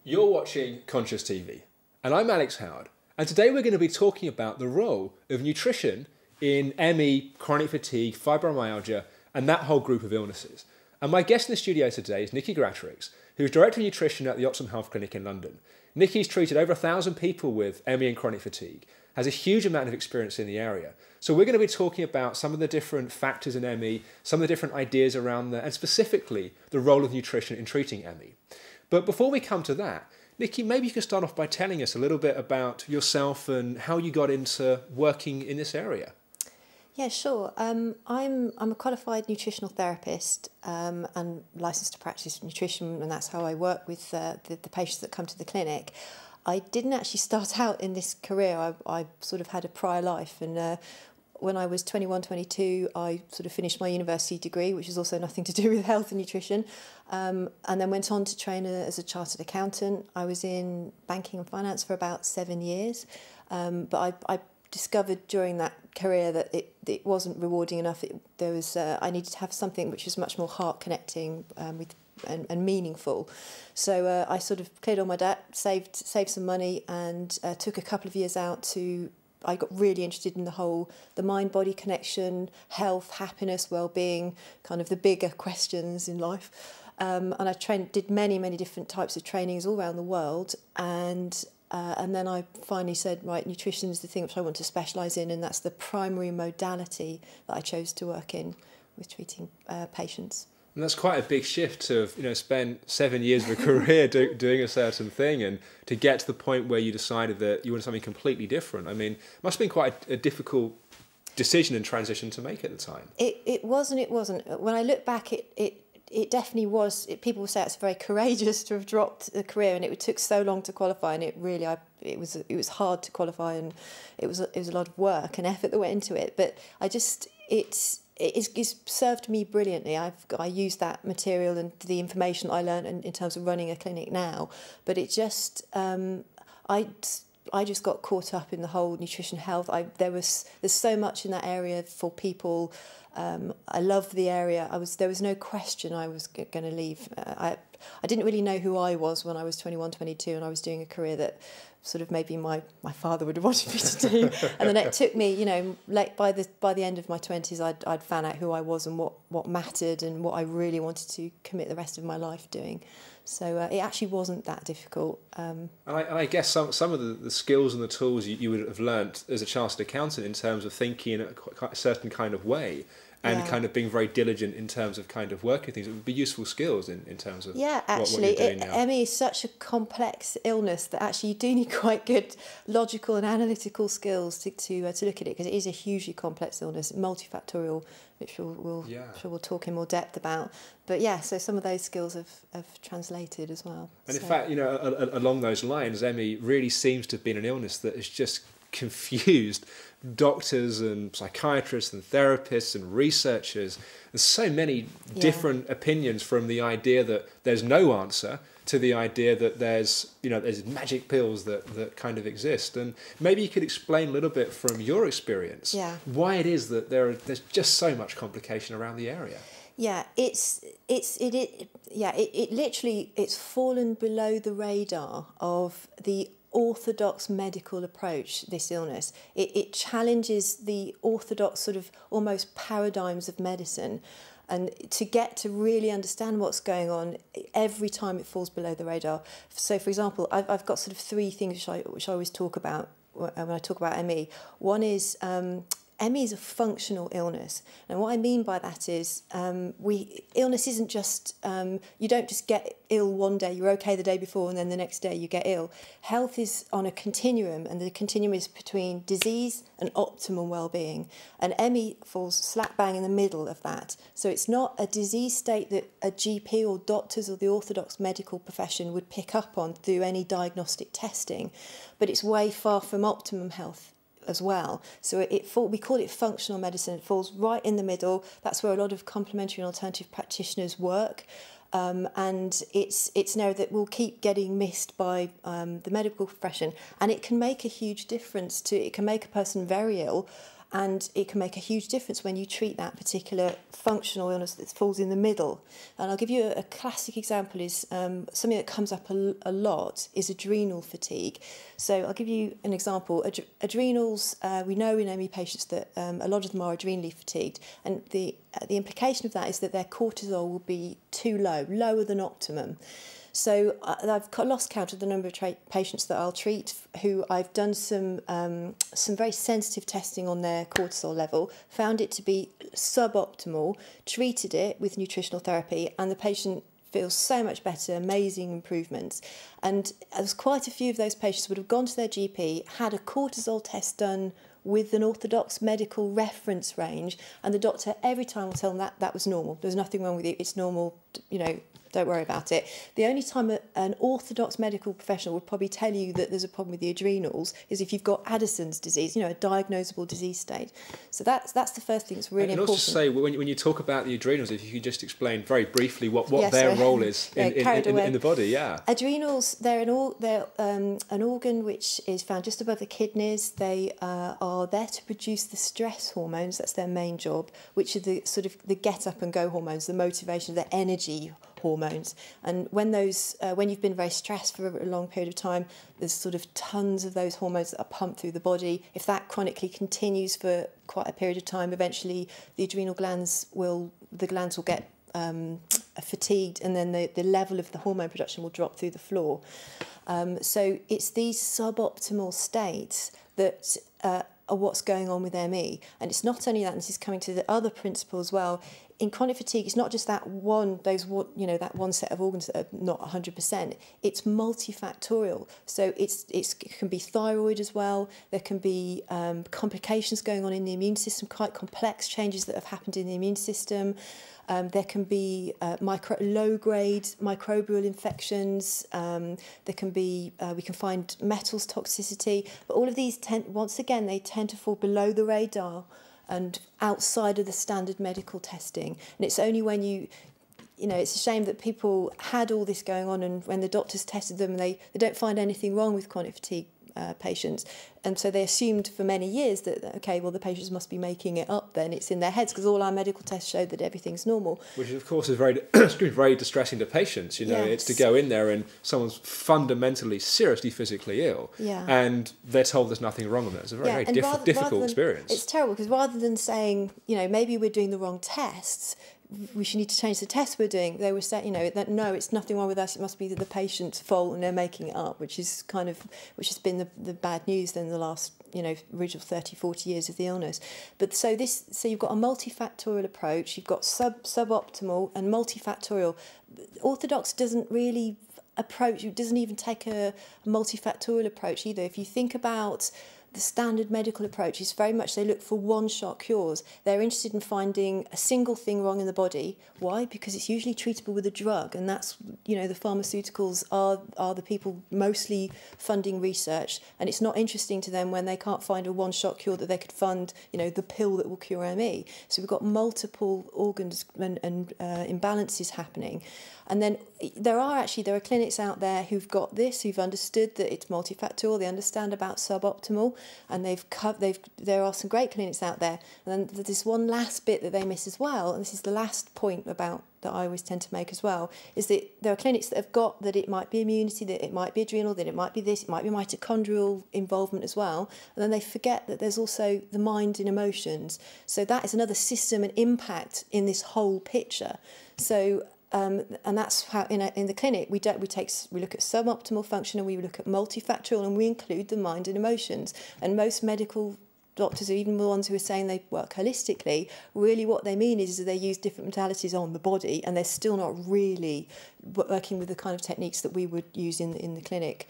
You're watching Conscious TV, and I'm Alex Howard, and today we're going to be talking about the role of nutrition in ME, chronic fatigue, fibromyalgia, and that whole group of illnesses. And my guest in the studio today is Niki Gratrix, who's Director of Nutrition at the Optimum Health Clinic in London. Niki's treated over 1,000 people with ME and chronic fatigue, has a huge amount of experience in the area. So we're going to be talking about some of the different factors in ME, some of the different ideas around that, and specifically the role of nutrition in treating ME. But before we come to that, Niki, maybe you could start off by telling us a little bit about yourself and how you got into working in this area. Yeah, sure. I'm a qualified nutritional therapist and licensed to practice nutrition, and that's how I work with the patients that come to the clinic. I didn't actually start out in this career. I sort of had a prior life, and when I was 21, 22, I sort of finished my university degree, which is also nothing to do with health and nutrition, and then went on to train as a chartered accountant. I was in banking and finance for about 7 years, but I discovered during that career that it wasn't rewarding enough. I needed to have something which was much more heart connecting and meaningful. So I sort of cleared all my debt, saved some money, and took a couple of years out to. I got really interested in the mind-body connection, health, happiness, well-being, kind of the bigger questions in life. And I did many different types of trainings all around the world, and then I finally said, right, nutrition is the thing which I want to specialise in, and that's the primary modality that I chose to work in with treating patients. And that's quite a big shift to have, spend 7 years of a career doing a certain thing, and to get to the point where you decided that you wanted something completely different. I mean, it must have been quite a difficult decision and transition to make at the time. It was and it wasn't. When I look back, it definitely was. People will say it's very courageous to have dropped the career, and it took so long to qualify, and it was hard to qualify, and it was a lot of work and effort that went into it. But it's served me brilliantly. I use that material and the information I learned in terms of running a clinic now. But it just I just got caught up in the whole nutrition health. There's so much in that area for people. I love the area. There was no question I was going to leave. I didn't really know who I was when I was 21, 22, and I was doing a career that sort of maybe my father would have wanted me to do. And then it took me, late by the end of my 20s, I'd found out who I was and what mattered and what I really wanted to commit the rest of my life doing. So it actually wasn't that difficult. And I guess some of the skills and the tools you would have learnt as a chartered accountant in terms of thinking in a certain kind of way, and kind of being very diligent in terms of kind of working things, it would be useful skills in terms of what you're doing now. ME is such a complex illness that actually you do need quite good logical and analytical skills to look at it, because it is a hugely complex illness, multifactorial, which we'll talk in more depth about. But yeah, so some of those skills have translated as well. And in fact, along those lines, ME really seems to have been an illness that has just confused doctors and psychiatrists and therapists and researchers. There's so many different opinions, from the idea that there's no answer to the idea that there's magic pills that kind of exist. And maybe you could explain a little bit from your experience why it is that there's just so much complication around the area. Yeah, it's fallen below the radar of the orthodox medical approach, this illness. It challenges the orthodox sort of almost paradigms of medicine, and to get to really understand what's going on, every time it falls below the radar. So for example, I've got sort of three things which I always talk about when I talk about ME. One is ME is a functional illness, and what I mean by that is illness isn't just you don't just get ill one day, you're okay the day before, and then the next day you get ill. Health is on a continuum, and the continuum is between disease and optimal well-being, and ME falls slap bang in the middle of that. So it's not a disease state that a GP or doctors or the orthodox medical profession would pick up on through any diagnostic testing, but it's way far from optimum health as well. So we call it functional medicine. It falls right in the middle. That's where a lot of complementary and alternative practitioners work. And it's an area that will keep getting missed by the medical profession, and it can make a huge difference. It can make a person very ill And it can make a huge difference when you treat that particular functional illness that falls in the middle. And I'll give you a classic example is something that comes up a lot is adrenal fatigue. So I'll give you an example. Adrenals, we know in ME patients that a lot of them are adrenally fatigued, and the implication of that is that their cortisol will be too low, lower than optimum. So I've lost count of the number of patients that I'll treat who I've done some very sensitive testing on their cortisol level, found it to be suboptimal, treated it with nutritional therapy, and the patient feels so much better, amazing improvements. And there's quite a few of those patients would have gone to their GP, had a cortisol test done with an orthodox medical reference range, and the doctor every time will tell them that was normal. There's nothing wrong with you. It's normal, don't worry about it. The only time an orthodox medical professional would probably tell you that there's a problem with the adrenals is if you've got Addison's disease, a diagnosable disease state. So that's the first thing that's really important. And also say, when you talk about the adrenals, if you could just explain very briefly what their role is in the body. Yeah. Adrenals, they're an organ which is found just above the kidneys. They are there to produce the stress hormones. That's their main job, which are the sort of the get up and go hormones, the motivation, the energy hormones. And when you've been very stressed for a long period of time, there's sort of tons of those hormones that are pumped through the body. If that chronically continues for quite a period of time, eventually the adrenal glands will get fatigued, and then the level of the hormone production will drop through the floor. So it's these suboptimal states that are what's going on with ME. And it's not only that, and this is coming to the other principle as well. In chronic fatigue, it's not just that one set of organs that are not 100%. It's multifactorial. So it can be thyroid as well. There can be complications going on in the immune system, quite complex changes that have happened in the immune system. There can be low-grade microbial infections. There can be we can find metals toxicity, but all of these they tend to fall below the radar and outside of the standard medical testing. And it's only when it's a shame that people had all this going on, and when the doctors tested them, they don't find anything wrong with chronic fatigue patients. And so they assumed for many years that, okay, well, the patients must be making it up then. It's in their heads because all our medical tests showed that everything's normal. Which, of course, is very distressing to patients. Yes. It's to go in there and someone's fundamentally, seriously physically ill, and they're told there's nothing wrong with them. It's a very difficult experience. It's terrible because rather than saying, maybe we're doing the wrong tests, we should need to change the test we're doing, they were saying, that no, it's nothing wrong with us, it must be the patient's fault and they're making it up, which has been the bad news in the last, original 30, 40 years of the illness. But so you've got a multifactorial approach, you've got suboptimal and multifactorial. Orthodox doesn't really doesn't even take a multifactorial approach either. If you think about the standard medical approach, is very much they look for one-shot cures. They're interested in finding a single thing wrong in the body. Why? Because it's usually treatable with a drug, and that's, the pharmaceuticals are the people mostly funding research, and it's not interesting to them when they can't find a one-shot cure that they could fund, the pill that will cure ME. So we've got multiple organs and imbalances happening. And then there are clinics out there who've got this, who've understood that it's multifactorial, they understand about suboptimal, and there are some great clinics out there. And then there's one last bit that they miss as well, and this is the last point about that I always tend to make as well, is that there are clinics that have got that it might be immunity, that it might be adrenal, that it might be this, it might be mitochondrial involvement as well, and then they forget that there's also the mind and emotions. So that is another system and impact in this whole picture. So and that's how in the clinic we look at suboptimal function, and we look at multifactorial, and we include the mind and emotions. And most medical doctors, even the ones who are saying they work holistically, really what they mean is that they use different modalities on the body, and they're still not really working with the kind of techniques that we would use in the clinic.